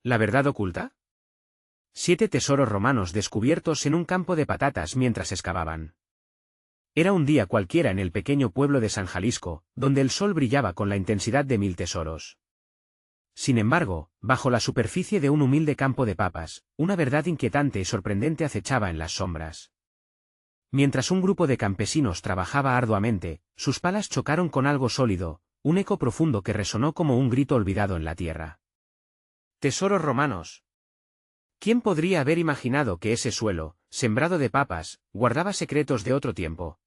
¿La verdad oculta? 7 tesoros romanos descubiertos en un campo de patatas mientras excavaban. Era un día cualquiera en el pequeño pueblo de San Jalisco, donde el sol brillaba con la intensidad de 1000 tesoros. Sin embargo, bajo la superficie de un humilde campo de papas, una verdad inquietante y sorprendente acechaba en las sombras. Mientras un grupo de campesinos trabajaba arduamente, sus palas chocaron con algo sólido, un eco profundo que resonó como un grito olvidado en la tierra. Tesoros romanos. ¿Quién podría haber imaginado que ese suelo, sembrado de papas, guardaba secretos de otro tiempo?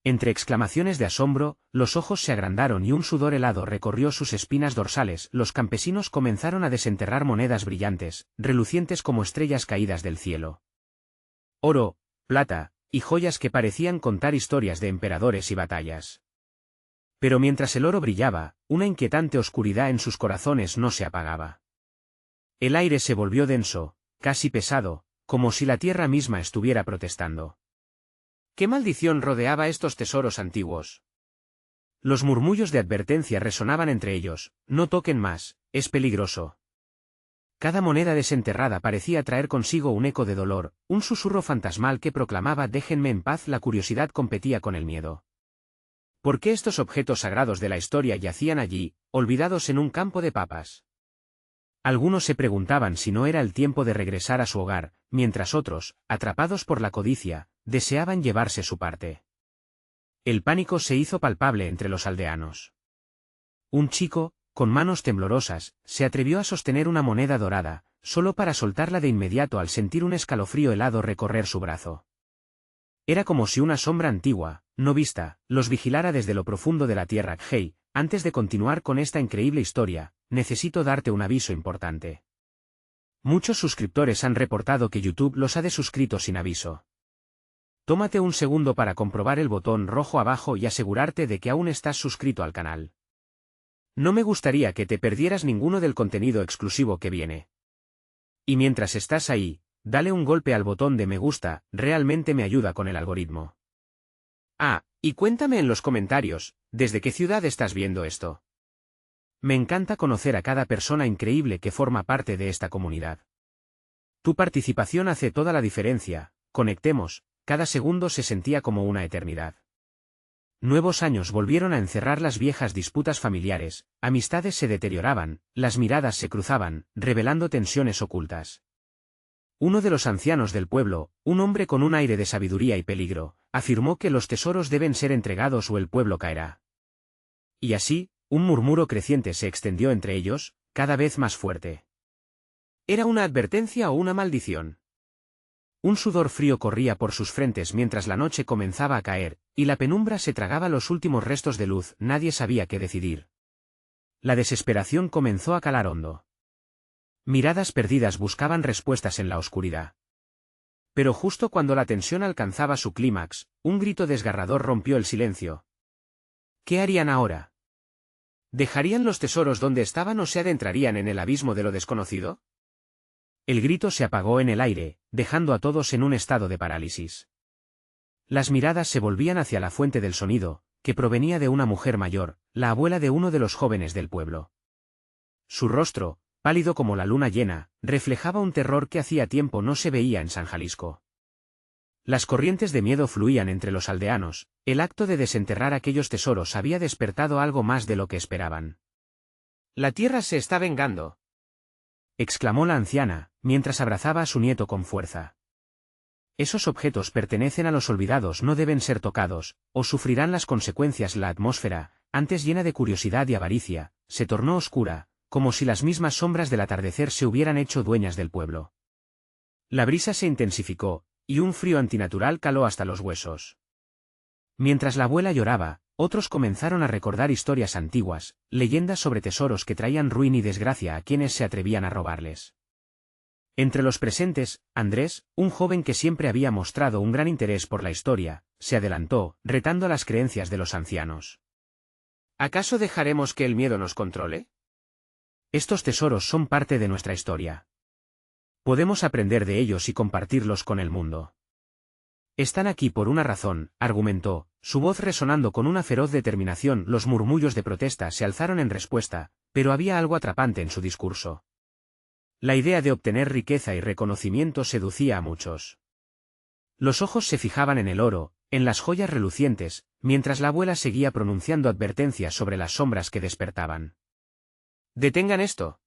Entre exclamaciones de asombro, los ojos se agrandaron y un sudor helado recorrió sus espinas dorsales. Los campesinos comenzaron a desenterrar monedas brillantes, relucientes como estrellas caídas del cielo. Oro, plata, y joyas que parecían contar historias de emperadores y batallas. Pero mientras el oro brillaba, una inquietante oscuridad en sus corazones no se apagaba. El aire se volvió denso, casi pesado, como si la tierra misma estuviera protestando. ¿Qué maldición rodeaba estos tesoros antiguos? Los murmullos de advertencia resonaban entre ellos: no toquen más, es peligroso. Cada moneda desenterrada parecía traer consigo un eco de dolor, un susurro fantasmal que proclamaba déjenme en paz. La curiosidad competía con el miedo. ¿Por qué estos objetos sagrados de la historia yacían allí, olvidados en un campo de papas? Algunos se preguntaban si no era el tiempo de regresar a su hogar, mientras otros, atrapados por la codicia, deseaban llevarse su parte. El pánico se hizo palpable entre los aldeanos. Un chico, con manos temblorosas, se atrevió a sostener una moneda dorada, solo para soltarla de inmediato al sentir un escalofrío helado recorrer su brazo. Era como si una sombra antigua, no vista, los vigilara desde lo profundo de la tierra. Hey, antes de continuar con esta increíble historia, necesito darte un aviso importante. Muchos suscriptores han reportado que YouTube los ha desuscrito sin aviso. Tómate un segundo para comprobar el botón rojo abajo y asegurarte de que aún estás suscrito al canal. No me gustaría que te perdieras ninguno del contenido exclusivo que viene. Y mientras estás ahí, dale un golpe al botón de me gusta, realmente me ayuda con el algoritmo. Ah, y cuéntame en los comentarios, ¿desde qué ciudad estás viendo esto? Me encanta conocer a cada persona increíble que forma parte de esta comunidad. Tu participación hace toda la diferencia. Conectemos, cada segundo se sentía como una eternidad. Nuevos años volvieron a encerrar las viejas disputas familiares, amistades se deterioraban, las miradas se cruzaban, revelando tensiones ocultas. Uno de los ancianos del pueblo, un hombre con un aire de sabiduría y peligro, afirmó que los tesoros deben ser entregados o el pueblo caerá. Y así, un murmuro creciente se extendió entre ellos, cada vez más fuerte. ¿Era una advertencia o una maldición? Un sudor frío corría por sus frentes mientras la noche comenzaba a caer, y la penumbra se tragaba los últimos restos de luz. Nadie sabía qué decidir. La desesperación comenzó a calar hondo. Miradas perdidas buscaban respuestas en la oscuridad. Pero justo cuando la tensión alcanzaba su clímax, un grito desgarrador rompió el silencio. ¿Qué harían ahora? ¿Dejarían los tesoros donde estaban o se adentrarían en el abismo de lo desconocido? El grito se apagó en el aire, dejando a todos en un estado de parálisis. Las miradas se volvían hacia la fuente del sonido, que provenía de una mujer mayor, la abuela de uno de los jóvenes del pueblo. Su rostro, pálido como la luna llena, reflejaba un terror que hacía tiempo no se veía en San Jalisco. Las corrientes de miedo fluían entre los aldeanos, el acto de desenterrar aquellos tesoros había despertado algo más de lo que esperaban. «La tierra se está vengando», exclamó la anciana, mientras abrazaba a su nieto con fuerza. Esos objetos pertenecen a los olvidados, no deben ser tocados, o sufrirán las consecuencias. La atmósfera, antes llena de curiosidad y avaricia, se tornó oscura, como si las mismas sombras del atardecer se hubieran hecho dueñas del pueblo. La brisa se intensificó, y un frío antinatural caló hasta los huesos. Mientras la abuela lloraba, otros comenzaron a recordar historias antiguas, leyendas sobre tesoros que traían ruina y desgracia a quienes se atrevían a robarles. Entre los presentes, Andrés, un joven que siempre había mostrado un gran interés por la historia, se adelantó, retando las creencias de los ancianos. ¿Acaso dejaremos que el miedo nos controle? Estos tesoros son parte de nuestra historia. Podemos aprender de ellos y compartirlos con el mundo. Están aquí por una razón, argumentó, su voz resonando con una feroz determinación. Los murmullos de protesta se alzaron en respuesta, pero había algo atrapante en su discurso. La idea de obtener riqueza y reconocimiento seducía a muchos. Los ojos se fijaban en el oro, en las joyas relucientes, mientras la abuela seguía pronunciando advertencias sobre las sombras que despertaban. «¡Detengan esto!»,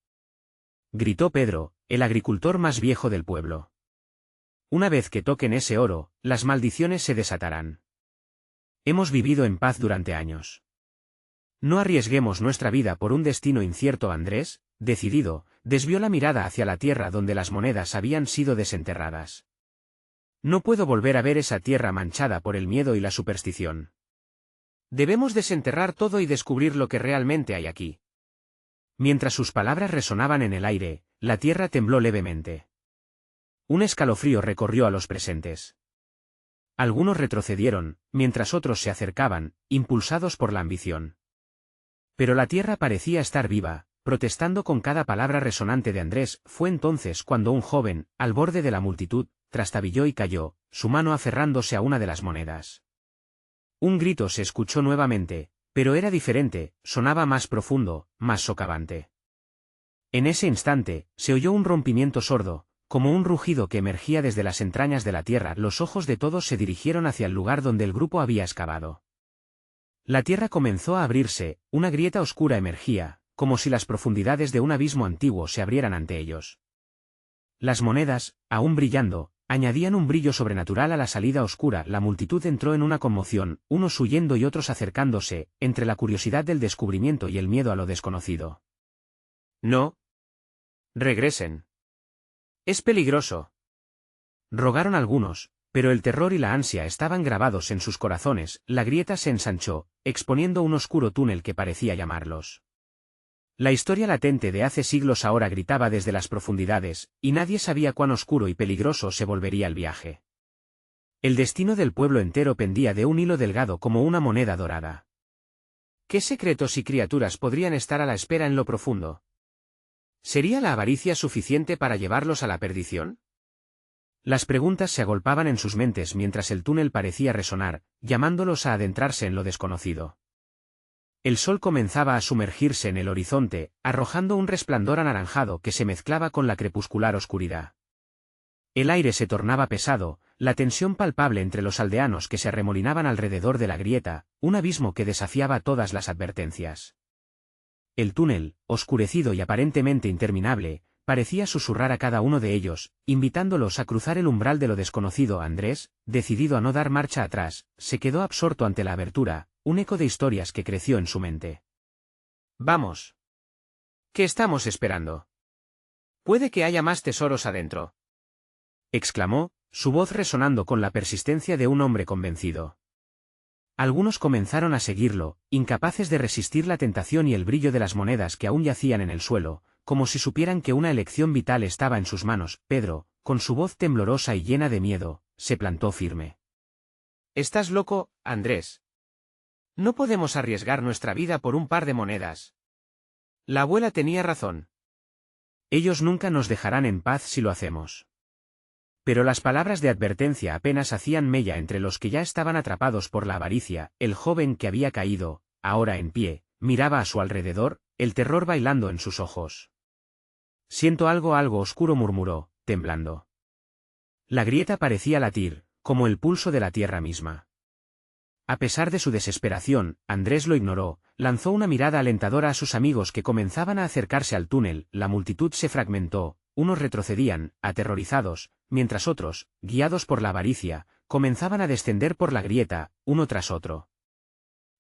gritó Pedro, el agricultor más viejo del pueblo. «Una vez que toquen ese oro, las maldiciones se desatarán. Hemos vivido en paz durante años. No arriesguemos nuestra vida por un destino incierto». Andrés, decidido, desvió la mirada hacia la tierra donde las monedas habían sido desenterradas. «No puedo volver a ver esa tierra manchada por el miedo y la superstición. Debemos desenterrar todo y descubrir lo que realmente hay aquí». Mientras sus palabras resonaban en el aire, la tierra tembló levemente. Un escalofrío recorrió a los presentes. Algunos retrocedieron, mientras otros se acercaban, impulsados por la ambición. Pero la tierra parecía estar viva, protestando con cada palabra resonante de Andrés. Fue entonces cuando un joven, al borde de la multitud, trastabilló y cayó, su mano aferrándose a una de las monedas. Un grito se escuchó nuevamente, pero era diferente, sonaba más profundo, más socavante. En ese instante, se oyó un rompimiento sordo, como un rugido que emergía desde las entrañas de la tierra. Los ojos de todos se dirigieron hacia el lugar donde el grupo había excavado. La tierra comenzó a abrirse, una grieta oscura emergía, como si las profundidades de un abismo antiguo se abrieran ante ellos. Las monedas, aún brillando, añadían un brillo sobrenatural a la salida oscura. La multitud entró en una conmoción, unos huyendo y otros acercándose, entre la curiosidad del descubrimiento y el miedo a lo desconocido. «No. Regresen. Es peligroso», rogaron algunos, pero el terror y la ansia estaban grabados en sus corazones. La grieta se ensanchó, exponiendo un oscuro túnel que parecía llamarlos. La historia latente de hace siglos ahora gritaba desde las profundidades, y nadie sabía cuán oscuro y peligroso se volvería el viaje. El destino del pueblo entero pendía de un hilo delgado como una moneda dorada. ¿Qué secretos y criaturas podrían estar a la espera en lo profundo? ¿Sería la avaricia suficiente para llevarlos a la perdición? Las preguntas se agolpaban en sus mentes mientras el túnel parecía resonar, llamándolos a adentrarse en lo desconocido. El sol comenzaba a sumergirse en el horizonte, arrojando un resplandor anaranjado que se mezclaba con la crepuscular oscuridad. El aire se tornaba pesado, la tensión palpable entre los aldeanos que se arremolinaban alrededor de la grieta, un abismo que desafiaba todas las advertencias. El túnel, oscurecido y aparentemente interminable, parecía susurrar a cada uno de ellos, invitándolos a cruzar el umbral de lo desconocido. Andrés, decidido a no dar marcha atrás, se quedó absorto ante la abertura, un eco de historias que creció en su mente. «Vamos. ¿Qué estamos esperando? Puede que haya más tesoros adentro», exclamó, su voz resonando con la persistencia de un hombre convencido. Algunos comenzaron a seguirlo, incapaces de resistir la tentación y el brillo de las monedas que aún yacían en el suelo, como si supieran que una elección vital estaba en sus manos. Pedro, con su voz temblorosa y llena de miedo, se plantó firme. «Estás loco, Andrés. No podemos arriesgar nuestra vida por un par de monedas. La abuela tenía razón. Ellos nunca nos dejarán en paz si lo hacemos». Pero las palabras de advertencia apenas hacían mella entre los que ya estaban atrapados por la avaricia. El joven que había caído, ahora en pie, miraba a su alrededor, el terror bailando en sus ojos. «Siento algo oscuro», murmuró, temblando. La grieta parecía latir, como el pulso de la tierra misma. A pesar de su desesperación, Andrés lo ignoró, lanzó una mirada alentadora a sus amigos que comenzaban a acercarse al túnel. La multitud se fragmentó, unos retrocedían, aterrorizados, mientras otros, guiados por la avaricia, comenzaban a descender por la grieta, uno tras otro.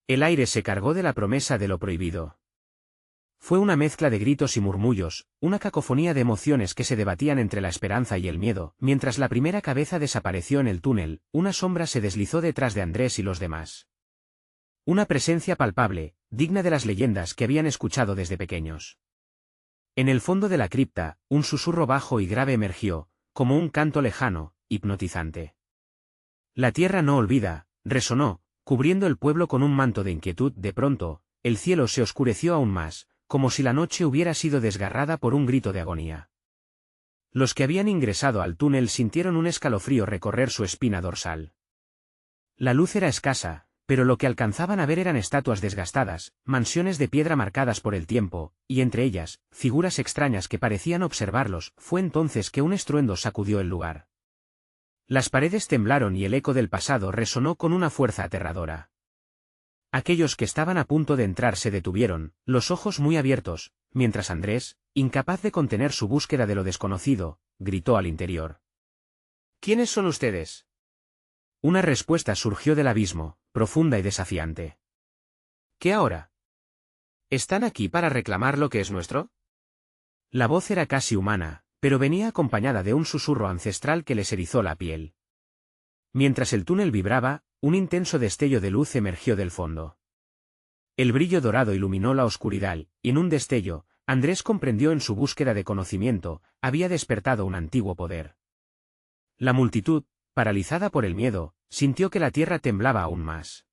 El aire se cargó de la promesa de lo prohibido. Fue una mezcla de gritos y murmullos, una cacofonía de emociones que se debatían entre la esperanza y el miedo. Mientras la primera cabeza desapareció en el túnel, una sombra se deslizó detrás de Andrés y los demás. Una presencia palpable, digna de las leyendas que habían escuchado desde pequeños. En el fondo de la cripta, un susurro bajo y grave emergió, como un canto lejano, hipnotizante. «La tierra no olvida», resonó, cubriendo el pueblo con un manto de inquietud. De pronto, el cielo se oscureció aún más, como si la noche hubiera sido desgarrada por un grito de agonía. Los que habían ingresado al túnel sintieron un escalofrío recorrer su espina dorsal. La luz era escasa, pero lo que alcanzaban a ver eran estatuas desgastadas, mansiones de piedra marcadas por el tiempo, y entre ellas, figuras extrañas que parecían observarlos. Fue entonces que un estruendo sacudió el lugar. Las paredes temblaron y el eco del pasado resonó con una fuerza aterradora. Aquellos que estaban a punto de entrar se detuvieron, los ojos muy abiertos, mientras Andrés, incapaz de contener su búsqueda de lo desconocido, gritó al interior. ¿Quiénes son ustedes? Una respuesta surgió del abismo, profunda y desafiante. ¿Qué ahora? ¿Están aquí para reclamar lo que es nuestro? La voz era casi humana, pero venía acompañada de un susurro ancestral que les erizó la piel. Mientras el túnel vibraba, un intenso destello de luz emergió del fondo. El brillo dorado iluminó la oscuridad, y en un destello, Andrés comprendió en su búsqueda de conocimiento, había despertado un antiguo poder. La multitud, paralizada por el miedo, sintió que la tierra temblaba aún más.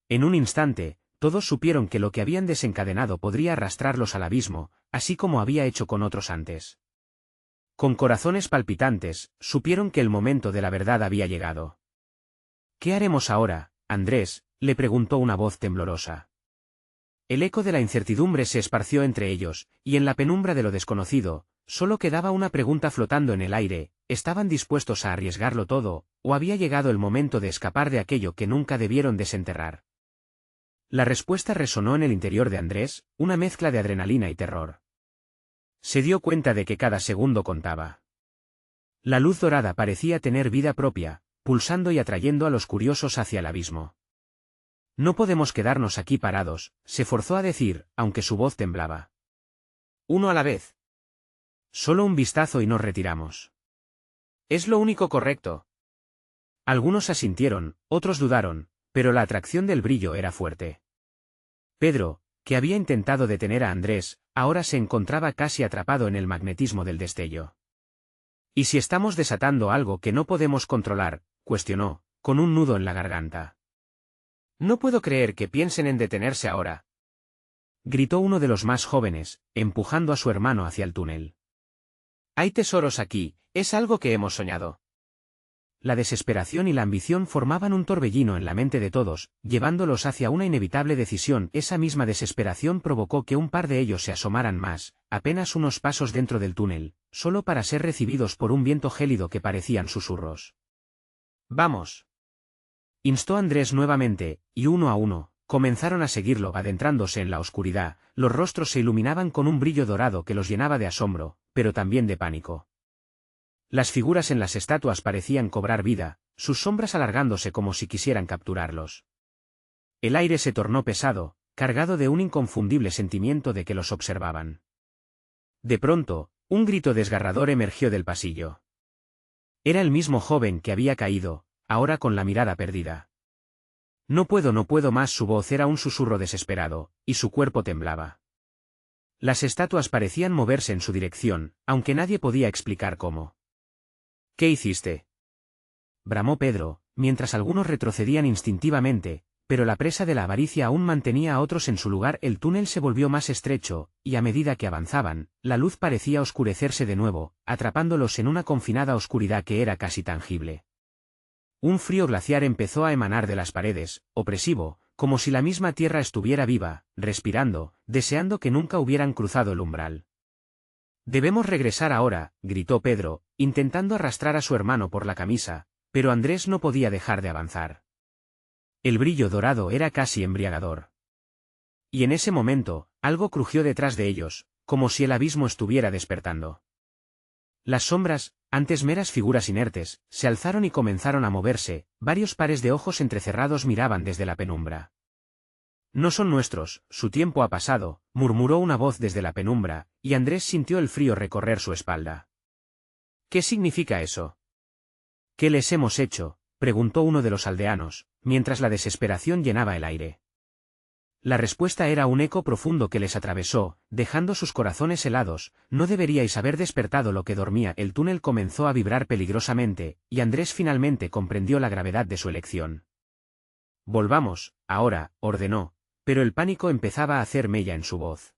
En un instante, todos supieron que lo que habían desencadenado podría arrastrarlos al abismo, así como había hecho con otros antes. Con corazones palpitantes, supieron que el momento de la verdad había llegado. ¿Qué haremos ahora, Andrés?, le preguntó una voz temblorosa. El eco de la incertidumbre se esparció entre ellos, y en la penumbra de lo desconocido, solo quedaba una pregunta flotando en el aire: ¿estaban dispuestos a arriesgarlo todo, o había llegado el momento de escapar de aquello que nunca debieron desenterrar? La respuesta resonó en el interior de Andrés, una mezcla de adrenalina y terror. Se dio cuenta de que cada segundo contaba. La luz dorada parecía tener vida propia, pulsando y atrayendo a los curiosos hacia el abismo. No podemos quedarnos aquí parados, se forzó a decir, aunque su voz temblaba. Uno a la vez. Solo un vistazo y nos retiramos. Es lo único correcto. Algunos asintieron, otros dudaron, pero la atracción del brillo era fuerte. Pedro, que había intentado detener a Andrés, ahora se encontraba casi atrapado en el magnetismo del destello. ¿Y si estamos desatando algo que no podemos controlar?, cuestionó, con un nudo en la garganta. No puedo creer que piensen en detenerse ahora, gritó uno de los más jóvenes, empujando a su hermano hacia el túnel. Hay tesoros aquí, es algo que hemos soñado. La desesperación y la ambición formaban un torbellino en la mente de todos, llevándolos hacia una inevitable decisión. Esa misma desesperación provocó que un par de ellos se asomaran más, apenas unos pasos dentro del túnel, solo para ser recibidos por un viento gélido que parecían susurros. «Vamos», instó Andrés nuevamente, y uno a uno, comenzaron a seguirlo adentrándose en la oscuridad. Los rostros se iluminaban con un brillo dorado que los llenaba de asombro, pero también de pánico. Las figuras en las estatuas parecían cobrar vida, sus sombras alargándose como si quisieran capturarlos. El aire se tornó pesado, cargado de un inconfundible sentimiento de que los observaban. De pronto, un grito desgarrador emergió del pasillo. Era el mismo joven que había caído, ahora con la mirada perdida. No puedo más. Su voz era un susurro desesperado, y su cuerpo temblaba. Las estatuas parecían moverse en su dirección, aunque nadie podía explicar cómo. ¿Qué hiciste?, bramó Pedro, mientras algunos retrocedían instintivamente, pero la presa de la avaricia aún mantenía a otros en su lugar. El túnel se volvió más estrecho, y a medida que avanzaban, la luz parecía oscurecerse de nuevo, atrapándolos en una confinada oscuridad que era casi tangible. Un frío glaciar empezó a emanar de las paredes, opresivo, como si la misma tierra estuviera viva, respirando, deseando que nunca hubieran cruzado el umbral. «Debemos regresar ahora», gritó Pedro, intentando arrastrar a su hermano por la camisa, pero Andrés no podía dejar de avanzar. El brillo dorado era casi embriagador. Y en ese momento, algo crujió detrás de ellos, como si el abismo estuviera despertando. Las sombras, antes meras figuras inertes, se alzaron y comenzaron a moverse. Varios pares de ojos entrecerrados miraban desde la penumbra. «No son nuestros, su tiempo ha pasado», murmuró una voz desde la penumbra, y Andrés sintió el frío recorrer su espalda. «¿Qué significa eso?». «¿Qué les hemos hecho?», preguntó uno de los aldeanos, mientras la desesperación llenaba el aire. La respuesta era un eco profundo que les atravesó, dejando sus corazones helados. «No deberíais haber despertado lo que dormía». El túnel comenzó a vibrar peligrosamente, y Andrés finalmente comprendió la gravedad de su elección. «Volvamos, ahora», ordenó, pero el pánico empezaba a hacer mella en su voz.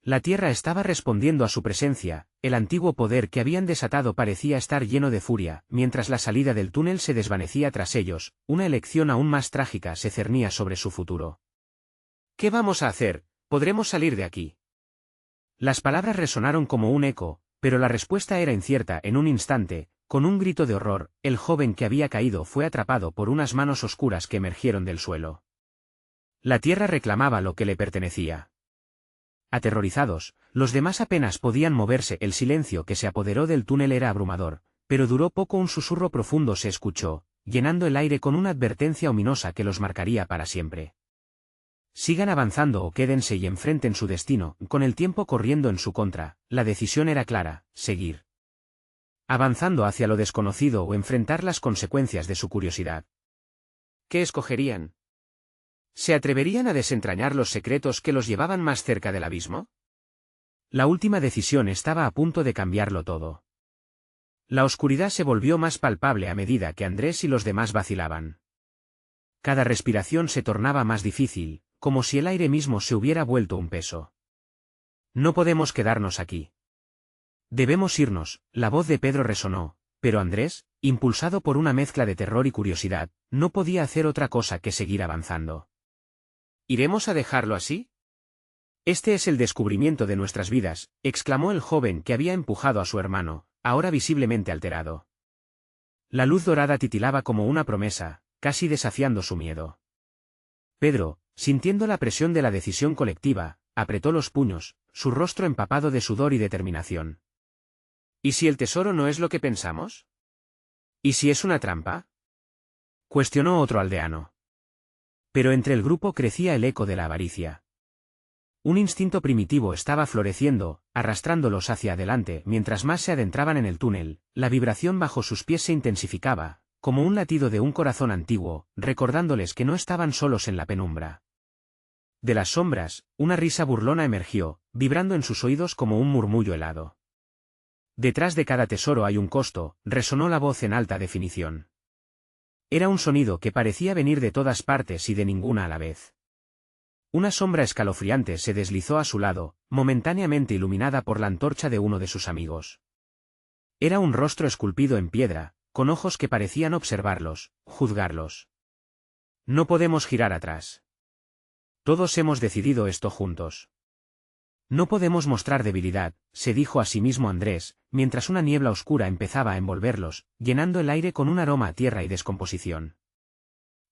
La tierra estaba respondiendo a su presencia, el antiguo poder que habían desatado parecía estar lleno de furia, mientras la salida del túnel se desvanecía tras ellos, una elección aún más trágica se cernía sobre su futuro. ¿Qué vamos a hacer? ¿Podremos salir de aquí? Las palabras resonaron como un eco, pero la respuesta era incierta. En un instante, con un grito de horror, el joven que había caído fue atrapado por unas manos oscuras que emergieron del suelo. La tierra reclamaba lo que le pertenecía. Aterrorizados, los demás apenas podían moverse. El silencio que se apoderó del túnel era abrumador, pero duró poco. Un susurro profundo se escuchó, llenando el aire con una advertencia ominosa que los marcaría para siempre. Sigan avanzando o quédense y enfrenten su destino. Con el tiempo corriendo en su contra, la decisión era clara: seguir avanzando hacia lo desconocido o enfrentar las consecuencias de su curiosidad. ¿Qué escogerían? ¿Se atreverían a desentrañar los secretos que los llevaban más cerca del abismo? La última decisión estaba a punto de cambiarlo todo. La oscuridad se volvió más palpable a medida que Andrés y los demás vacilaban. Cada respiración se tornaba más difícil, como si el aire mismo se hubiera vuelto un peso. No podemos quedarnos aquí. Debemos irnos. La voz de Pedro resonó, pero Andrés, impulsado por una mezcla de terror y curiosidad, no podía hacer otra cosa que seguir avanzando. ¿Iremos a dejarlo así? Este es el descubrimiento de nuestras vidas, exclamó el joven que había empujado a su hermano, ahora visiblemente alterado. La luz dorada titilaba como una promesa, casi desafiando su miedo. Pedro, sintiendo la presión de la decisión colectiva, apretó los puños, su rostro empapado de sudor y determinación. ¿Y si el tesoro no es lo que pensamos? ¿Y si es una trampa? Cuestionó otro aldeano. Pero entre el grupo crecía el eco de la avaricia. Un instinto primitivo estaba floreciendo, arrastrándolos hacia adelante. Mientras más se adentraban en el túnel, la vibración bajo sus pies se intensificaba, como un latido de un corazón antiguo, recordándoles que no estaban solos en la penumbra. De las sombras, una risa burlona emergió, vibrando en sus oídos como un murmullo helado. Detrás de cada tesoro hay un costo, resonó la voz en alta definición. Era un sonido que parecía venir de todas partes y de ninguna a la vez. Una sombra escalofriante se deslizó a su lado, momentáneamente iluminada por la antorcha de uno de sus amigos. Era un rostro esculpido en piedra, con ojos que parecían observarlos, juzgarlos. No podemos girar atrás. Todos hemos decidido esto juntos. No podemos mostrar debilidad, se dijo a sí mismo Andrés, mientras una niebla oscura empezaba a envolverlos, llenando el aire con un aroma a tierra y descomposición.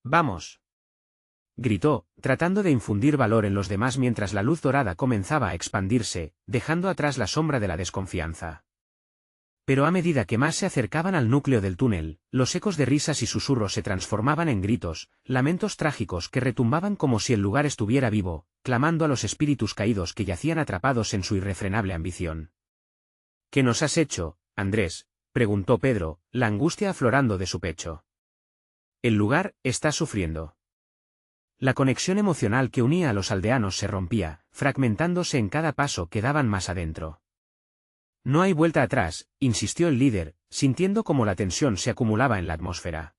¡Vamos!, gritó, tratando de infundir valor en los demás mientras la luz dorada comenzaba a expandirse, dejando atrás la sombra de la desconfianza. Pero a medida que más se acercaban al núcleo del túnel, los ecos de risas y susurros se transformaban en gritos, lamentos trágicos que retumbaban como si el lugar estuviera vivo, clamando a los espíritus caídos que yacían atrapados en su irrefrenable ambición. ¿Qué nos has hecho, Andrés?, preguntó Pedro, la angustia aflorando de su pecho. El lugar está sufriendo. La conexión emocional que unía a los aldeanos se rompía, fragmentándose en cada paso que daban más adentro. No hay vuelta atrás, insistió el líder, sintiendo cómo la tensión se acumulaba en la atmósfera.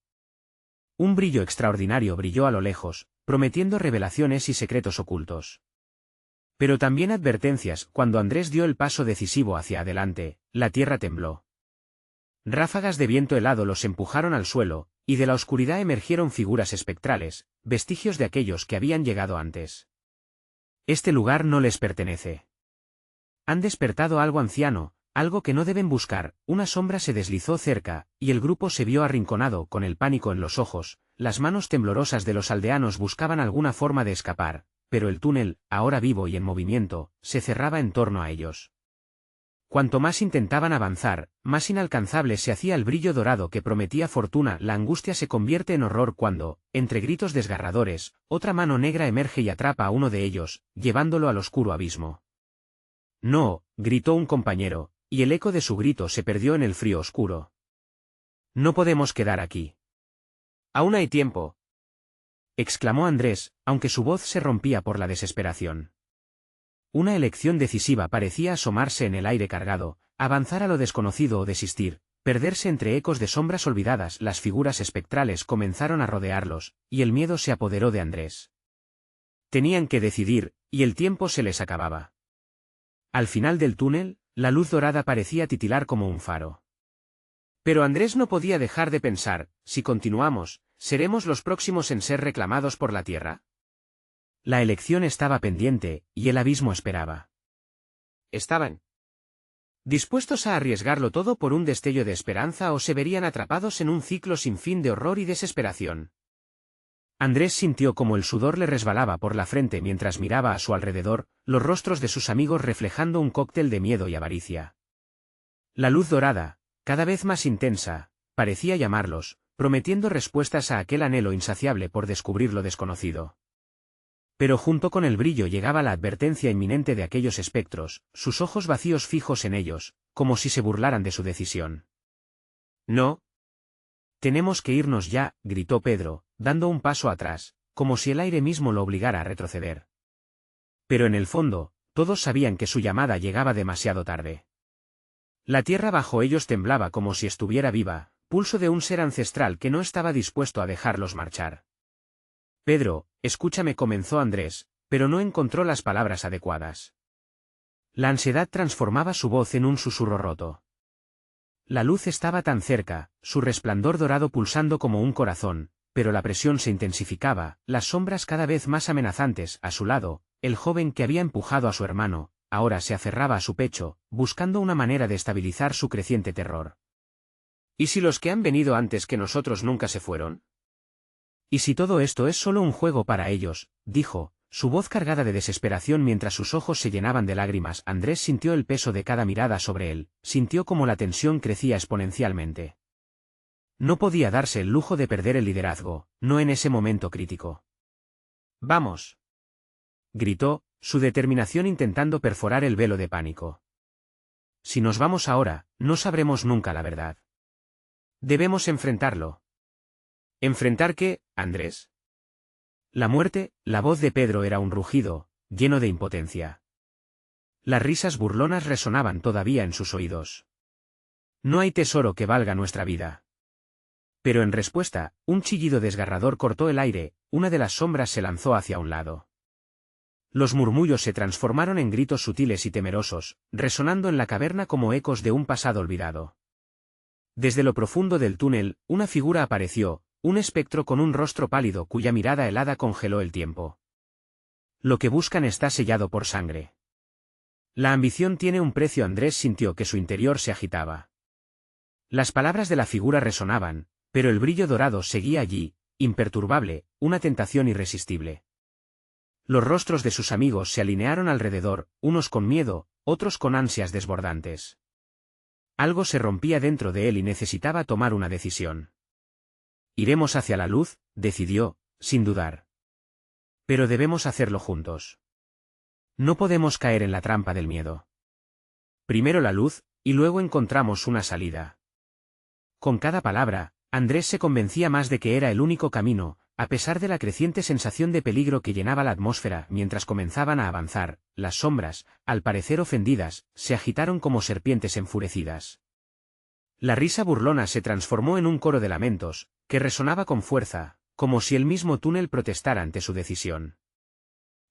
Un brillo extraordinario brilló a lo lejos, prometiendo revelaciones y secretos ocultos. Pero también advertencias. Cuando Andrés dio el paso decisivo hacia adelante, la tierra tembló. Ráfagas de viento helado los empujaron al suelo, y de la oscuridad emergieron figuras espectrales, vestigios de aquellos que habían llegado antes. Este lugar no les pertenece. Han despertado algo anciano, algo que no deben buscar. Una sombra se deslizó cerca, y el grupo se vio arrinconado con el pánico en los ojos. Las manos temblorosas de los aldeanos buscaban alguna forma de escapar, pero el túnel, ahora vivo y en movimiento, se cerraba en torno a ellos. Cuanto más intentaban avanzar, más inalcanzable se hacía el brillo dorado que prometía fortuna. La angustia se convierte en horror cuando, entre gritos desgarradores, otra mano negra emerge y atrapa a uno de ellos, llevándolo al oscuro abismo. No, gritó un compañero, y el eco de su grito se perdió en el frío oscuro. No podemos quedar aquí. Aún hay tiempo, exclamó Andrés, aunque su voz se rompía por la desesperación. Una elección decisiva parecía asomarse en el aire cargado, avanzar a lo desconocido o desistir, perderse entre ecos de sombras olvidadas. Las figuras espectrales comenzaron a rodearlos, y el miedo se apoderó de Andrés. Tenían que decidir, y el tiempo se les acababa. Al final del túnel, la luz dorada parecía titilar como un faro. Pero Andrés no podía dejar de pensar, si continuamos, ¿seremos los próximos en ser reclamados por la Tierra? La elección estaba pendiente, y el abismo esperaba. Estaban dispuestos a arriesgarlo todo por un destello de esperanza o se verían atrapados en un ciclo sin fin de horror y desesperación. Andrés sintió como el sudor le resbalaba por la frente mientras miraba a su alrededor, los rostros de sus amigos reflejando un cóctel de miedo y avaricia. La luz dorada, cada vez más intensa, parecía llamarlos, prometiendo respuestas a aquel anhelo insaciable por descubrir lo desconocido. Pero junto con el brillo llegaba la advertencia inminente de aquellos espectros, sus ojos vacíos fijos en ellos, como si se burlaran de su decisión. «No. Tenemos que irnos ya», gritó Pedro, dando un paso atrás, como si el aire mismo lo obligara a retroceder. Pero en el fondo, todos sabían que su llamada llegaba demasiado tarde. La tierra bajo ellos temblaba como si estuviera viva, pulso de un ser ancestral que no estaba dispuesto a dejarlos marchar. «Pedro, escúchame», comenzó Andrés, pero no encontró las palabras adecuadas. La ansiedad transformaba su voz en un susurro roto. La luz estaba tan cerca, su resplandor dorado pulsando como un corazón, pero la presión se intensificaba, las sombras cada vez más amenazantes. A su lado, el joven que había empujado a su hermano, ahora se aferraba a su pecho, buscando una manera de estabilizar su creciente terror. ¿Y si los que han venido antes que nosotros nunca se fueron? «¿Y si todo esto es solo un juego para ellos?», dijo, su voz cargada de desesperación mientras sus ojos se llenaban de lágrimas. Andrés sintió el peso de cada mirada sobre él, sintió como la tensión crecía exponencialmente. No podía darse el lujo de perder el liderazgo, no en ese momento crítico. «Vamos», gritó, su determinación intentando perforar el velo de pánico. «Si nos vamos ahora, no sabremos nunca la verdad. Debemos enfrentarlo». «¿Enfrentar qué, Andrés?» La muerte. La voz de Pedro era un rugido, lleno de impotencia. Las risas burlonas resonaban todavía en sus oídos. «No hay tesoro que valga nuestra vida». Pero en respuesta, un chillido desgarrador cortó el aire, una de las sombras se lanzó hacia un lado. Los murmullos se transformaron en gritos sutiles y temerosos, resonando en la caverna como ecos de un pasado olvidado. Desde lo profundo del túnel, una figura apareció, un espectro con un rostro pálido cuya mirada helada congeló el tiempo. «Lo que buscan está sellado por sangre. La ambición tiene un precio». Andrés sintió que su interior se agitaba. Las palabras de la figura resonaban, pero el brillo dorado seguía allí, imperturbable, una tentación irresistible. Los rostros de sus amigos se alinearon alrededor, unos con miedo, otros con ansias desbordantes. Algo se rompía dentro de él y necesitaba tomar una decisión. «Iremos hacia la luz», decidió, sin dudar. «Pero debemos hacerlo juntos. No podemos caer en la trampa del miedo. Primero la luz, y luego encontramos una salida». Con cada palabra, Andrés se convencía más de que era el único camino, a pesar de la creciente sensación de peligro que llenaba la atmósfera. Mientras comenzaban a avanzar, las sombras, al parecer ofendidas, se agitaron como serpientes enfurecidas. La risa burlona se transformó en un coro de lamentos, que resonaba con fuerza, como si el mismo túnel protestara ante su decisión.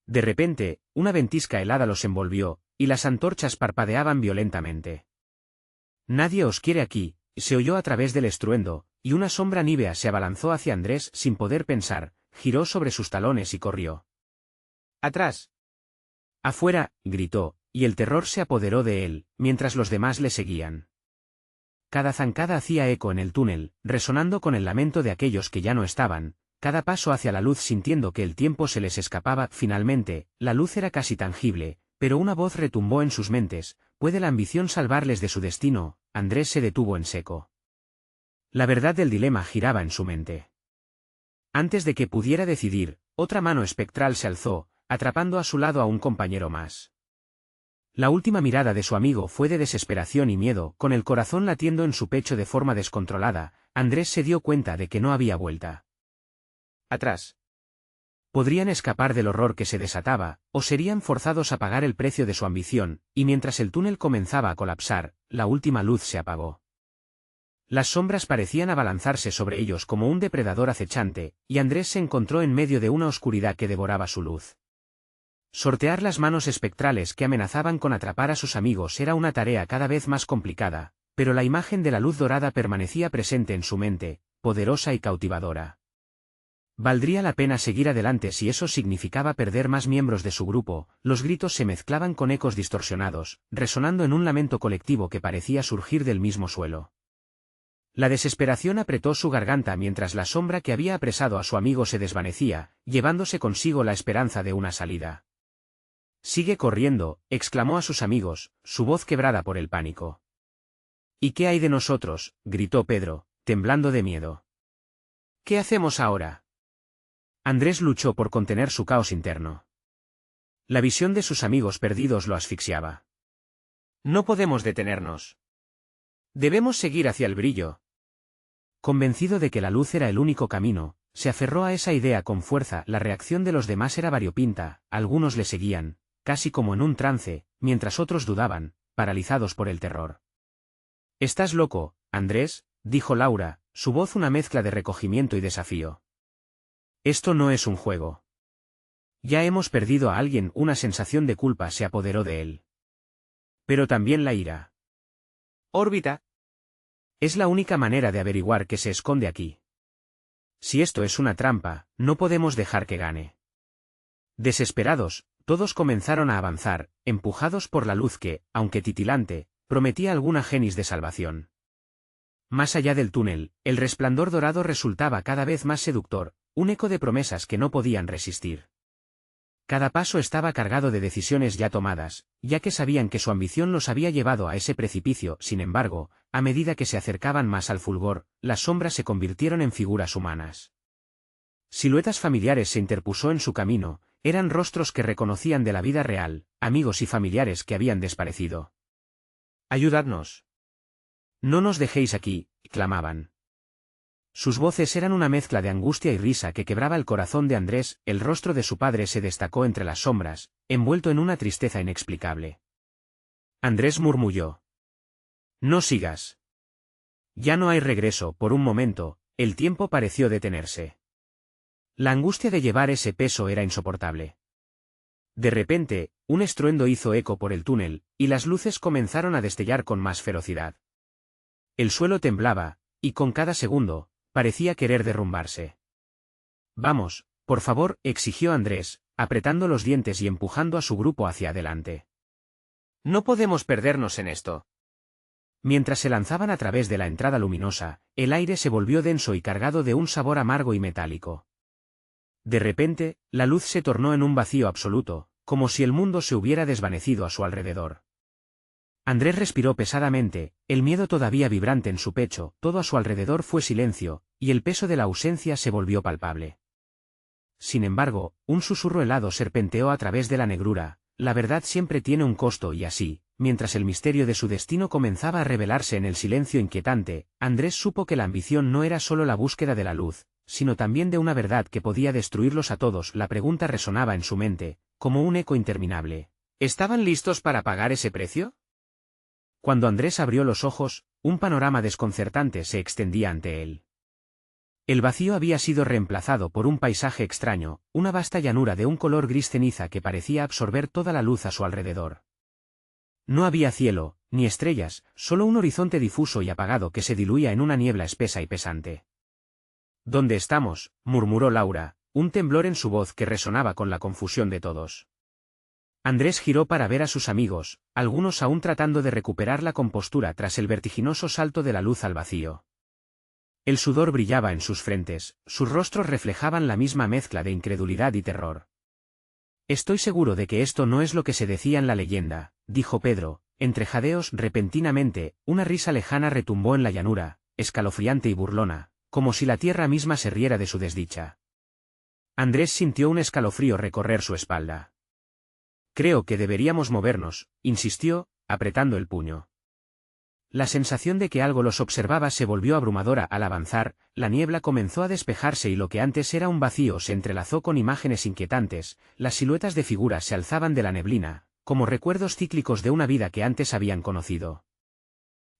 De repente, una ventisca helada los envolvió, y las antorchas parpadeaban violentamente. «Nadie os quiere aquí», se oyó a través del estruendo, y una sombra nívea se abalanzó hacia Andrés sin poder pensar, giró sobre sus talones y corrió. «¡Atrás! ¡Afuera!», gritó, y el terror se apoderó de él, mientras los demás le seguían. Cada zancada hacía eco en el túnel, resonando con el lamento de aquellos que ya no estaban, cada paso hacia la luz sintiendo que el tiempo se les escapaba. Finalmente, la luz era casi tangible, pero una voz retumbó en sus mentes: ¿puede la ambición salvarles de su destino? Andrés se detuvo en seco. La verdad del dilema giraba en su mente. Antes de que pudiera decidir, otra mano espectral se alzó, atrapando a su lado a un compañero más. La última mirada de su amigo fue de desesperación y miedo. Con el corazón latiendo en su pecho de forma descontrolada, Andrés se dio cuenta de que no había vuelta atrás. Podrían escapar del horror que se desataba, o serían forzados a pagar el precio de su ambición, y mientras el túnel comenzaba a colapsar, la última luz se apagó. Las sombras parecían abalanzarse sobre ellos como un depredador acechante, y Andrés se encontró en medio de una oscuridad que devoraba su luz. Sortear las manos espectrales que amenazaban con atrapar a sus amigos era una tarea cada vez más complicada, pero la imagen de la luz dorada permanecía presente en su mente, poderosa y cautivadora. Valdría la pena seguir adelante si eso significaba perder más miembros de su grupo. Los gritos se mezclaban con ecos distorsionados, resonando en un lamento colectivo que parecía surgir del mismo suelo. La desesperación apretó su garganta mientras la sombra que había apresado a su amigo se desvanecía, llevándose consigo la esperanza de una salida. «Sigue corriendo», exclamó a sus amigos, su voz quebrada por el pánico. «¿Y qué hay de nosotros?», gritó Pedro, temblando de miedo. «¿Qué hacemos ahora?». Andrés luchó por contener su caos interno. La visión de sus amigos perdidos lo asfixiaba. «No podemos detenernos. Debemos seguir hacia el brillo». Convencido de que la luz era el único camino, se aferró a esa idea con fuerza. La reacción de los demás era variopinta, algunos le seguían, casi como en un trance, mientras otros dudaban, paralizados por el terror. «¿Estás loco, Andrés?», dijo Laura, su voz una mezcla de recogimiento y desafío. «Esto no es un juego. Ya hemos perdido a alguien». Una sensación de culpa se apoderó de él. Pero también la ira. «Órbita. Es la única manera de averiguar qué se esconde aquí. Si esto es una trampa, no podemos dejar que gane». Desesperados, todos comenzaron a avanzar, empujados por la luz que, aunque titilante, prometía alguna genis de salvación. Más allá del túnel, el resplandor dorado resultaba cada vez más seductor, un eco de promesas que no podían resistir. Cada paso estaba cargado de decisiones ya tomadas, ya que sabían que su ambición los había llevado a ese precipicio. Sin embargo, a medida que se acercaban más al fulgor, las sombras se convirtieron en figuras humanas. Siluetas familiares se interpuso en su camino, eran rostros que reconocían de la vida real, amigos y familiares que habían desaparecido. «Ayudadnos. No nos dejéis aquí», clamaban. Sus voces eran una mezcla de angustia y risa que quebraba el corazón de Andrés. El rostro de su padre se destacó entre las sombras, envuelto en una tristeza inexplicable. Andrés murmulló: «No sigas. Ya no hay regreso». Por un momento, el tiempo pareció detenerse. La angustia de llevar ese peso era insoportable. De repente, un estruendo hizo eco por el túnel, y las luces comenzaron a destellar con más ferocidad. El suelo temblaba, y con cada segundo, parecía querer derrumbarse. «Vamos, por favor», exigió Andrés, apretando los dientes y empujando a su grupo hacia adelante. «No podemos perdernos en esto». Mientras se lanzaban a través de la entrada luminosa, el aire se volvió denso y cargado de un sabor amargo y metálico. De repente, la luz se tornó en un vacío absoluto, como si el mundo se hubiera desvanecido a su alrededor. Andrés respiró pesadamente, el miedo todavía vibrante en su pecho. Todo a su alrededor fue silencio, y el peso de la ausencia se volvió palpable. Sin embargo, un susurro helado serpenteó a través de la negrura: «La verdad siempre tiene un costo». Y así, mientras el misterio de su destino comenzaba a revelarse en el silencio inquietante, Andrés supo que la ambición no era solo la búsqueda de la luz, sino también de una verdad que podía destruirlos a todos. La pregunta resonaba en su mente, como un eco interminable: ¿estaban listos para pagar ese precio? Cuando Andrés abrió los ojos, un panorama desconcertante se extendía ante él. El vacío había sido reemplazado por un paisaje extraño, una vasta llanura de un color gris ceniza que parecía absorber toda la luz a su alrededor. No había cielo, ni estrellas, solo un horizonte difuso y apagado que se diluía en una niebla espesa y pesante. «¿Dónde estamos?», murmuró Laura, un temblor en su voz que resonaba con la confusión de todos. Andrés giró para ver a sus amigos, algunos aún tratando de recuperar la compostura tras el vertiginoso salto de la luz al vacío. El sudor brillaba en sus frentes, sus rostros reflejaban la misma mezcla de incredulidad y terror. «Estoy seguro de que esto no es lo que se decía en la leyenda», dijo Pedro, entre jadeos. Repentinamente, una risa lejana retumbó en la llanura, escalofriante y burlona, como si la tierra misma se riera de su desdicha. Andrés sintió un escalofrío recorrer su espalda. «Creo que deberíamos movernos», insistió, apretando el puño. La sensación de que algo los observaba se volvió abrumadora. Al avanzar, la niebla comenzó a despejarse y lo que antes era un vacío se entrelazó con imágenes inquietantes. Las siluetas de figuras se alzaban de la neblina, como recuerdos cíclicos de una vida que antes habían conocido.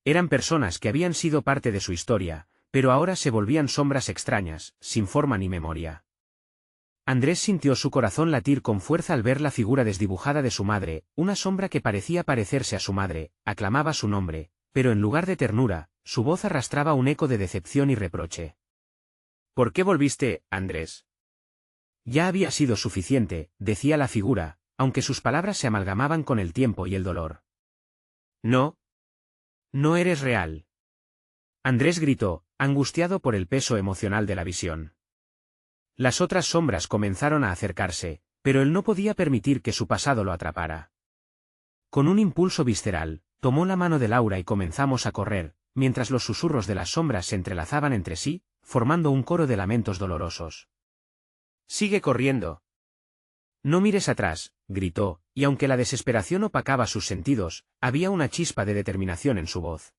Eran personas que habían sido parte de su historia, pero ahora se volvían sombras extrañas, sin forma ni memoria. Andrés sintió su corazón latir con fuerza al ver la figura desdibujada de su madre, una sombra que parecía parecerse a su madre, aclamaba su nombre, pero en lugar de ternura, su voz arrastraba un eco de decepción y reproche. ¿Por qué volviste, Andrés? Ya había sido suficiente, decía la figura, aunque sus palabras se amalgamaban con el tiempo y el dolor. No. No eres real. Andrés gritó, angustiado por el peso emocional de la visión. Las otras sombras comenzaron a acercarse, pero él no podía permitir que su pasado lo atrapara. Con un impulso visceral, tomó la mano de Laura y comenzamos a correr, mientras los susurros de las sombras se entrelazaban entre sí, formando un coro de lamentos dolorosos. «Sigue corriendo». «No mires atrás», gritó, y aunque la desesperación opacaba sus sentidos, había una chispa de determinación en su voz.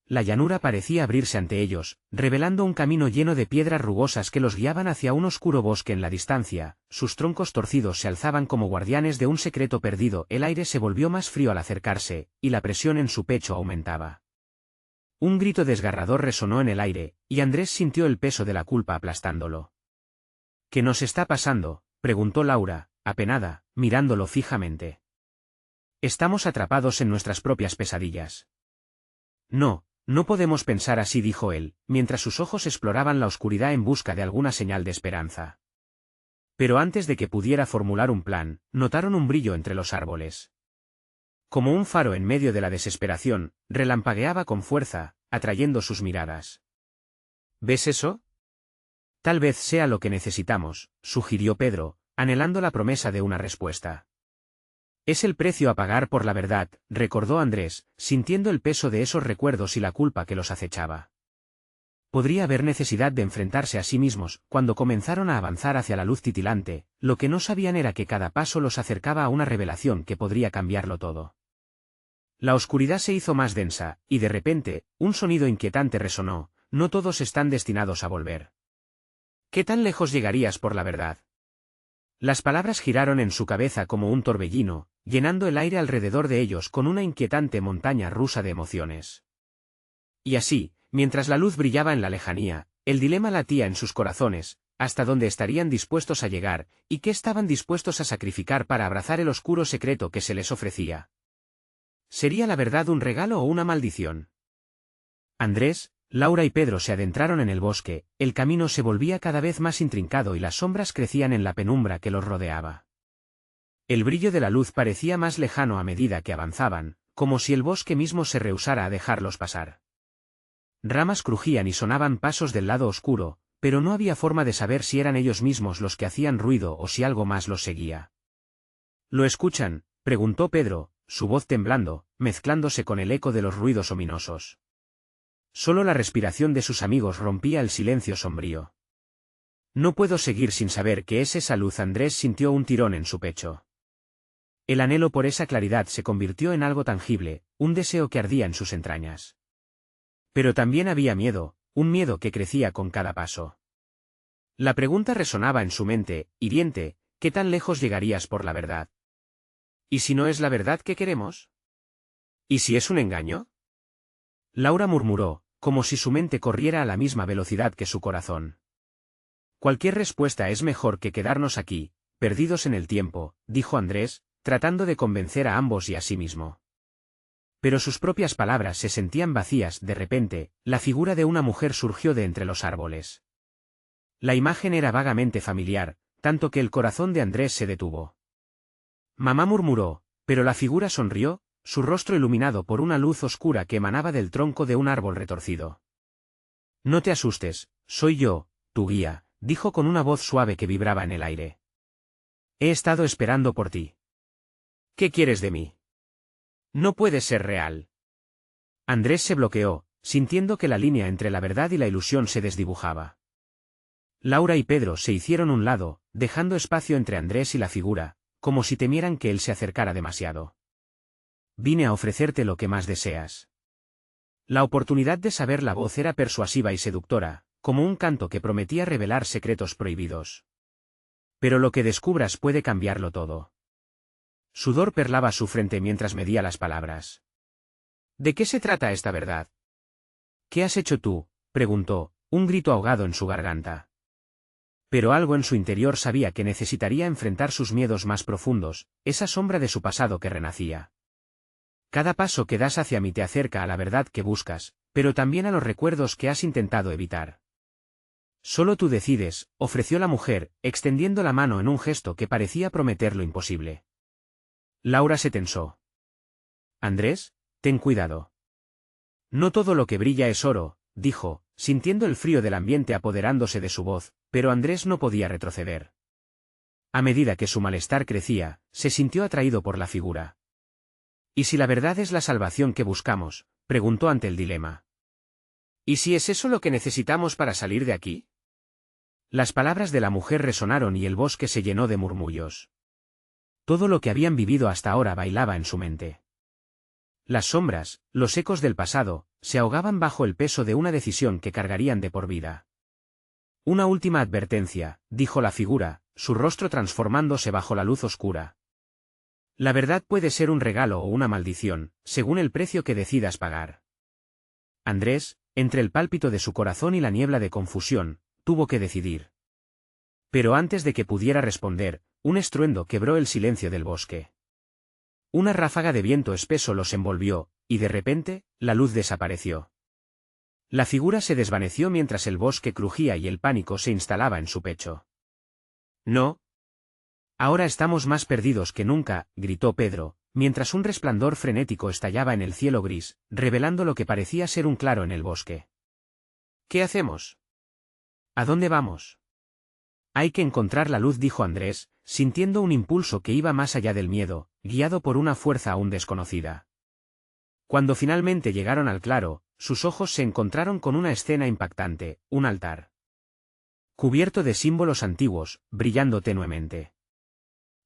La llanura parecía abrirse ante ellos, revelando un camino lleno de piedras rugosas que los guiaban hacia un oscuro bosque en la distancia, sus troncos torcidos se alzaban como guardianes de un secreto perdido, el aire se volvió más frío al acercarse, y la presión en su pecho aumentaba. Un grito desgarrador resonó en el aire, y Andrés sintió el peso de la culpa aplastándolo. «¿Qué nos está pasando?», preguntó Laura, apenada, mirándolo fijamente. «Estamos atrapados en nuestras propias pesadillas». «No. No podemos pensar así», dijo él, mientras sus ojos exploraban la oscuridad en busca de alguna señal de esperanza. Pero antes de que pudiera formular un plan, notaron un brillo entre los árboles. Como un faro en medio de la desesperación, relampagueaba con fuerza, atrayendo sus miradas. «¿Ves eso? Tal vez sea lo que necesitamos», sugirió Pedro, anhelando la promesa de una respuesta. «Es el precio a pagar por la verdad», recordó Andrés, sintiendo el peso de esos recuerdos y la culpa que los acechaba. Podría haber necesidad de enfrentarse a sí mismos, cuando comenzaron a avanzar hacia la luz titilante, lo que no sabían era que cada paso los acercaba a una revelación que podría cambiarlo todo. La oscuridad se hizo más densa, y de repente, un sonido inquietante resonó: «No todos están destinados a volver». «¿Qué tan lejos llegarías por la verdad?». Las palabras giraron en su cabeza como un torbellino, llenando el aire alrededor de ellos con una inquietante montaña rusa de emociones. Y así, mientras la luz brillaba en la lejanía, el dilema latía en sus corazones: hasta dónde estarían dispuestos a llegar, y qué estaban dispuestos a sacrificar para abrazar el oscuro secreto que se les ofrecía. ¿Sería la verdad un regalo o una maldición? Andrés, Laura y Pedro se adentraron en el bosque, el camino se volvía cada vez más intrincado y las sombras crecían en la penumbra que los rodeaba. El brillo de la luz parecía más lejano a medida que avanzaban, como si el bosque mismo se rehusara a dejarlos pasar. Ramas crujían y sonaban pasos del lado oscuro, pero no había forma de saber si eran ellos mismos los que hacían ruido o si algo más los seguía. «¿Lo escuchan?», preguntó Pedro, su voz temblando, mezclándose con el eco de los ruidos ominosos. Solo la respiración de sus amigos rompía el silencio sombrío. «No puedo seguir sin saber qué es esa luz». Andrés sintió un tirón en su pecho. El anhelo por esa claridad se convirtió en algo tangible, un deseo que ardía en sus entrañas. Pero también había miedo, un miedo que crecía con cada paso. La pregunta resonaba en su mente, hiriente: ¿qué tan lejos llegarías por la verdad? ¿Y si no es la verdad que queremos? ¿Y si es un engaño?». Laura murmuró, como si su mente corriera a la misma velocidad que su corazón. «Cualquier respuesta es mejor que quedarnos aquí, perdidos en el tiempo», dijo Andrés, tratando de convencer a ambos y a sí mismo. Pero sus propias palabras se sentían vacías. De repente, la figura de una mujer surgió de entre los árboles. La imagen era vagamente familiar, tanto que el corazón de Andrés se detuvo. «Mamá», murmuró, pero la figura sonrió, su rostro iluminado por una luz oscura que emanaba del tronco de un árbol retorcido. «No te asustes, soy yo, tu guía», dijo con una voz suave que vibraba en el aire. «He estado esperando por ti». «¿Qué quieres de mí? No puedes ser real». Andrés se bloqueó, sintiendo que la línea entre la verdad y la ilusión se desdibujaba. Laura y Pedro se hicieron un lado, dejando espacio entre Andrés y la figura, como si temieran que él se acercara demasiado. «Vine a ofrecerte lo que más deseas». La oportunidad de saber la voz era persuasiva y seductora, como un canto que prometía revelar secretos prohibidos. «Pero lo que descubras puede cambiarlo todo». Sudor perlaba su frente mientras medía las palabras. «¿De qué se trata esta verdad?». «¿Qué has hecho tú?», preguntó, un grito ahogado en su garganta. Pero algo en su interior sabía que necesitaría enfrentar sus miedos más profundos, esa sombra de su pasado que renacía. Cada paso que das hacia mí te acerca a la verdad que buscas, pero también a los recuerdos que has intentado evitar. Solo tú decides, ofreció la mujer, extendiendo la mano en un gesto que parecía prometer lo imposible. Laura se tensó. Andrés, ten cuidado. No todo lo que brilla es oro, dijo, sintiendo el frío del ambiente apoderándose de su voz, pero Andrés no podía retroceder. A medida que su malestar crecía, se sintió atraído por la figura. ¿Y si la verdad es la salvación que buscamos?, preguntó ante el dilema. ¿Y si es eso lo que necesitamos para salir de aquí? Las palabras de la mujer resonaron y el bosque se llenó de murmullos. Todo lo que habían vivido hasta ahora bailaba en su mente. Las sombras, los ecos del pasado, se ahogaban bajo el peso de una decisión que cargarían de por vida. Una última advertencia, dijo la figura, su rostro transformándose bajo la luz oscura. La verdad puede ser un regalo o una maldición, según el precio que decidas pagar. Andrés, entre el pálpito de su corazón y la niebla de confusión, tuvo que decidir. Pero antes de que pudiera responder, un estruendo quebró el silencio del bosque. Una ráfaga de viento espeso los envolvió, y de repente, la luz desapareció. La figura se desvaneció mientras el bosque crujía y el pánico se instalaba en su pecho. «No. Ahora estamos más perdidos que nunca», gritó Pedro, mientras un resplandor frenético estallaba en el cielo gris, revelando lo que parecía ser un claro en el bosque. «¿Qué hacemos? ¿A dónde vamos?» «Hay que encontrar la luz», dijo Andrés, sintiendo un impulso que iba más allá del miedo, guiado por una fuerza aún desconocida. Cuando finalmente llegaron al claro, sus ojos se encontraron con una escena impactante, un altar cubierto de símbolos antiguos, brillando tenuemente.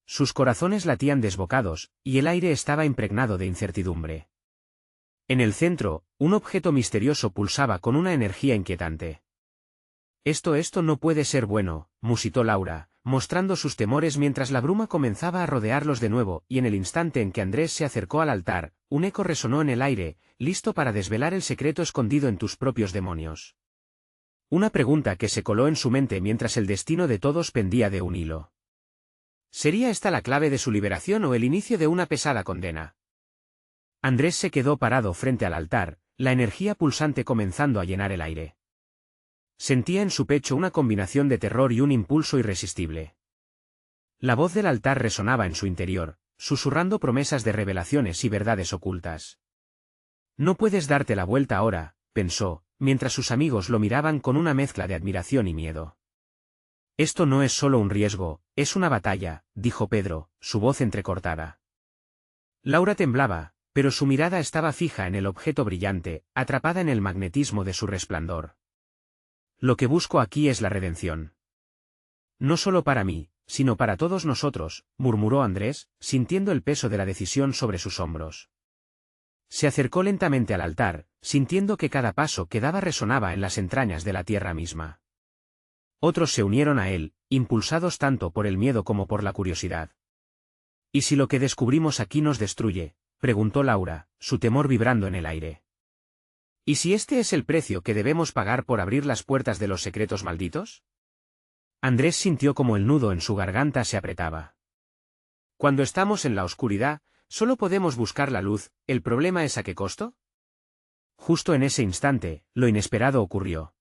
Sus corazones latían desbocados, y el aire estaba impregnado de incertidumbre. En el centro, un objeto misterioso pulsaba con una energía inquietante. Esto no puede ser bueno», musitó Laura, mostrando sus temores mientras la bruma comenzaba a rodearlos de nuevo, y en el instante en que Andrés se acercó al altar, un eco resonó en el aire, listo para desvelar el secreto escondido en tus propios demonios. Una pregunta que se coló en su mente mientras el destino de todos pendía de un hilo. ¿Sería esta la clave de su liberación o el inicio de una pesada condena? Andrés se quedó parado frente al altar, la energía pulsante comenzando a llenar el aire. Sentía en su pecho una combinación de terror y un impulso irresistible. La voz del altar resonaba en su interior, susurrando promesas de revelaciones y verdades ocultas. «No puedes darte la vuelta ahora», pensó, mientras sus amigos lo miraban con una mezcla de admiración y miedo. «Esto no es solo un riesgo, es una batalla», dijo Pedro, su voz entrecortada. Laura temblaba, pero su mirada estaba fija en el objeto brillante, atrapada en el magnetismo de su resplandor. «Lo que busco aquí es la redención. No solo para mí, sino para todos nosotros», murmuró Andrés, sintiendo el peso de la decisión sobre sus hombros. Se acercó lentamente al altar, sintiendo que cada paso que daba resonaba en las entrañas de la tierra misma. Otros se unieron a él, impulsados tanto por el miedo como por la curiosidad. «¿Y si lo que descubrimos aquí nos destruye?», preguntó Laura, su temor vibrando en el aire. «¿Y si este es el precio que debemos pagar por abrir las puertas de los secretos malditos?» Andrés sintió como el nudo en su garganta se apretaba. «Cuando estamos en la oscuridad, solo podemos buscar la luz, ¿el problema es a qué costo?» Justo en ese instante, lo inesperado ocurrió.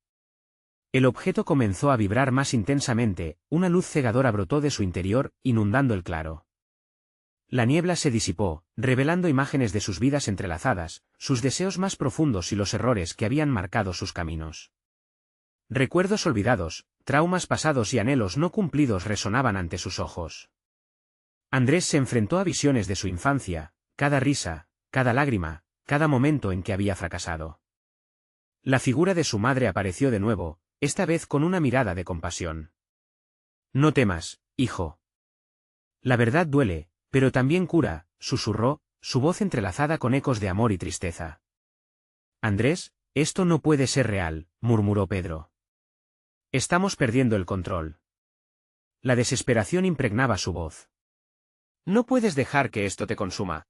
El objeto comenzó a vibrar más intensamente, una luz cegadora brotó de su interior, inundando el claro. La niebla se disipó, revelando imágenes de sus vidas entrelazadas, sus deseos más profundos y los errores que habían marcado sus caminos. Recuerdos olvidados, traumas pasados y anhelos no cumplidos resonaban ante sus ojos. Andrés se enfrentó a visiones de su infancia, cada risa, cada lágrima, cada momento en que había fracasado. La figura de su madre apareció de nuevo, esta vez con una mirada de compasión. «No temas, hijo. La verdad duele, pero también cura», susurró, su voz entrelazada con ecos de amor y tristeza. «Andrés, esto no puede ser real», murmuró Pedro. «Estamos perdiendo el control». La desesperación impregnaba su voz. «No puedes dejar que esto te consuma».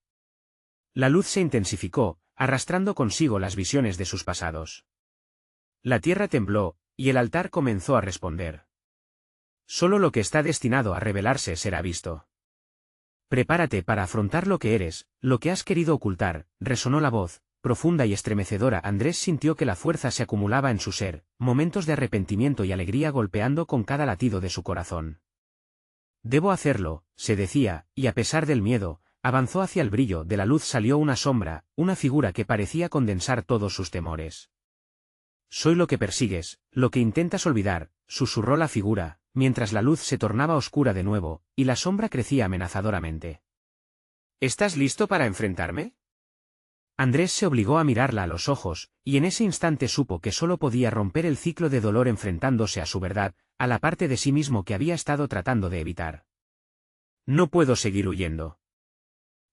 La luz se intensificó, arrastrando consigo las visiones de sus pasados. La tierra tembló, y el altar comenzó a responder. Solo lo que está destinado a revelarse será visto. Prepárate para afrontar lo que eres, lo que has querido ocultar, resonó la voz, profunda y estremecedora. Andrés sintió que la fuerza se acumulaba en su ser, momentos de arrepentimiento y alegría golpeando con cada latido de su corazón. Debo hacerlo, se decía, y a pesar del miedo, avanzó hacia el brillo de la luz. Salió una sombra, una figura que parecía condensar todos sus temores. Soy lo que persigues, lo que intentas olvidar, susurró la figura, mientras la luz se tornaba oscura de nuevo, y la sombra crecía amenazadoramente. ¿Estás listo para enfrentarme? Andrés se obligó a mirarla a los ojos, y en ese instante supo que solo podía romper el ciclo de dolor enfrentándose a su verdad, a la parte de sí mismo que había estado tratando de evitar. No puedo seguir huyendo.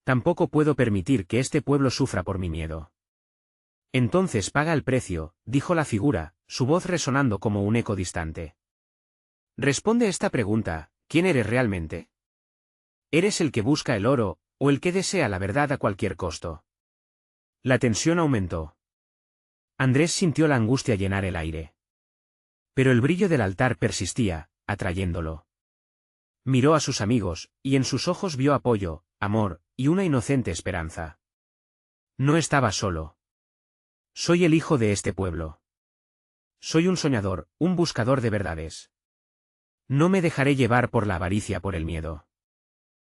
Tampoco puedo permitir que este pueblo sufra por mi miedo. Entonces paga el precio, dijo la figura, su voz resonando como un eco distante. Responde esta pregunta, ¿quién eres realmente? ¿Eres el que busca el oro, o el que desea la verdad a cualquier costo? La tensión aumentó. Andrés sintió la angustia llenar el aire. Pero el brillo del altar persistía, atrayéndolo. Miró a sus amigos, y en sus ojos vio apoyo, amor, y una inocente esperanza. No estaba solo. Soy el hijo de este pueblo. Soy un soñador, un buscador de verdades. No me dejaré llevar por la avaricia, por el miedo.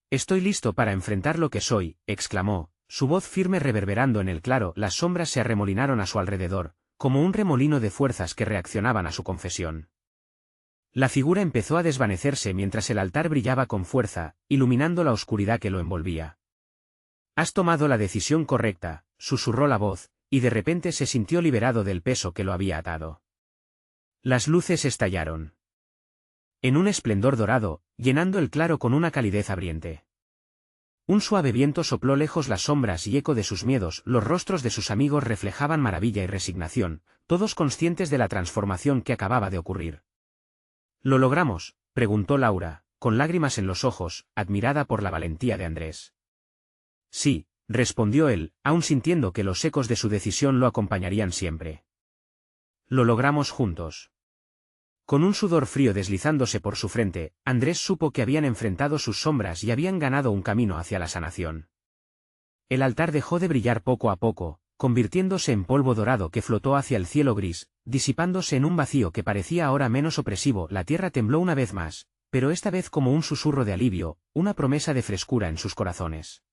Estoy listo para enfrentar lo que soy, exclamó, su voz firme reverberando en el claro. Las sombras se arremolinaron a su alrededor, como un remolino de fuerzas que reaccionaban a su confesión. La figura empezó a desvanecerse mientras el altar brillaba con fuerza, iluminando la oscuridad que lo envolvía. Has tomado la decisión correcta, susurró la voz, y de repente se sintió liberado del peso que lo había atado. Las luces estallaron en un esplendor dorado, llenando el claro con una calidez abriente. Un suave viento sopló lejos las sombras y eco de sus miedos. Los rostros de sus amigos reflejaban maravilla y resignación, todos conscientes de la transformación que acababa de ocurrir. ¿Lo logramos?, preguntó Laura, con lágrimas en los ojos, admirada por la valentía de Andrés. Sí, respondió él, aún sintiendo que los ecos de su decisión lo acompañarían siempre. Lo logramos juntos. Con un sudor frío deslizándose por su frente, Andrés supo que habían enfrentado sus sombras y habían ganado un camino hacia la sanación. El altar dejó de brillar poco a poco, convirtiéndose en polvo dorado que flotó hacia el cielo gris, disipándose en un vacío que parecía ahora menos opresivo. La tierra tembló una vez más, pero esta vez como un susurro de alivio, una promesa de frescura en sus corazones.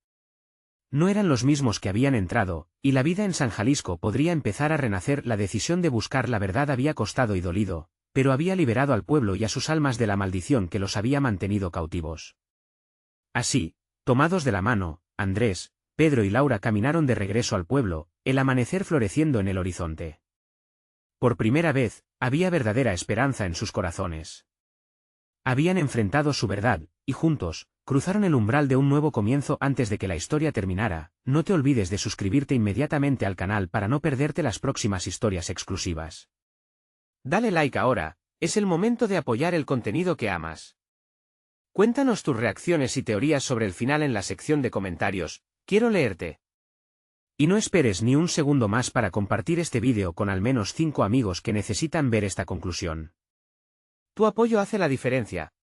No eran los mismos que habían entrado, y la vida en San Jalisco podría empezar a renacer. La decisión de buscar la verdad había costado y dolido, pero había liberado al pueblo y a sus almas de la maldición que los había mantenido cautivos. Así, tomados de la mano, Andrés, Pedro y Laura caminaron de regreso al pueblo, el amanecer floreciendo en el horizonte. Por primera vez, había verdadera esperanza en sus corazones. Habían enfrentado su verdad, y juntos, cruzaron el umbral de un nuevo comienzo. Antes de que la historia terminara, no te olvides de suscribirte inmediatamente al canal para no perderte las próximas historias exclusivas. Dale like ahora, es el momento de apoyar el contenido que amas. Cuéntanos tus reacciones y teorías sobre el final en la sección de comentarios, quiero leerte. Y no esperes ni un segundo más para compartir este vídeo con al menos 5 amigos que necesitan ver esta conclusión. Tu apoyo hace la diferencia,